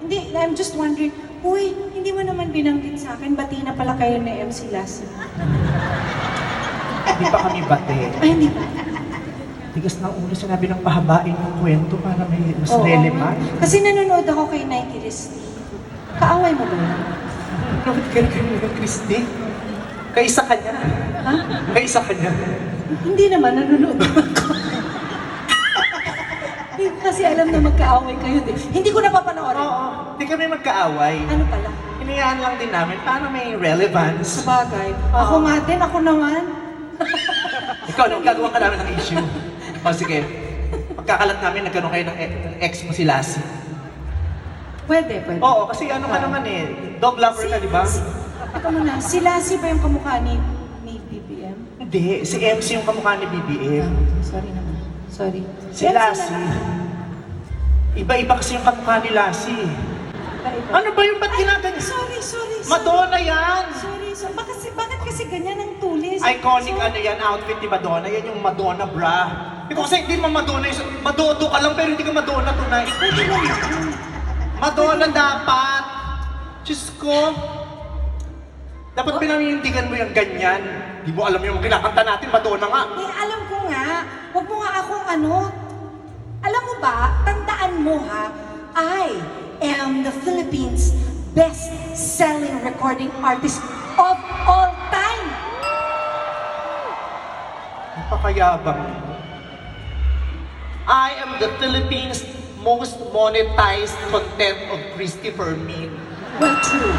Hindi, I'm just wondering, uy, hindi mo naman binanggit sa akin, bati na pala kayo ni MC Lassie. Hindi pa kami bate. Ay, hindi ba? Tigas ng ulo, sinabi ng pahabain ng kwento para may mas Oo. relevant. Kasi nanonood ako kay Nike Christie. Kaaway mo ba yun? Bakit kayo ng Christy? Kaisa ka niya. Ha? Kaisa ka niya. Hindi naman, nanonood naman ko. Hindi ko kasi alam na magkaaway kayo din. Hindi ko napapanoorin. Oo, hindi kami magkaaway. Ano pala? Hinayaan lang din namin, paano may relevance? Sabagay. Oo. Ako nga din, ako naman. Ikaw, nung gagawa ka namin ng issue. O sige, pagkakalat namin, nagkaroon kayo ng ex mo si Lassie. Pwede, pwede. Oo, kasi ano ka naman eh, dog lover ka, di ba? Teka muna, si Lassie ba yung kamukha ni BBM? Hindi, si MC yung kamukha ni BBM. Sorry naman. Sorry. Si Lassie. Iba-iba kasi yung kamukha ni Lassie. Iba-iba. Ano ba yung ba't ginaganyan? Sorry. Madonna yan! Sorry. Bakit kasi ganyan ang tulis? Iconic Sorry. ano yan, outfit ni Madonna. Yan yung Madonna bra. Ikaw kasi hindi mo Madonna yung... Madodo ka lang pero hindi ka Madonna tunay. Pwede lang yun. Madonna dapat! Diyos ko! Dapat pinaninindigan mo yung ganyan. Di mo alam yung kinakanta natin, Madonna nga. Eh, alam ko nga. Huwag mo nga akong ano. Alam mo ba, tandaan mo ha, I am the Philippines' best-selling recording artist of all time. Napakayabang. I am the Philippines' most monetized content of Christopher Min. Well, true.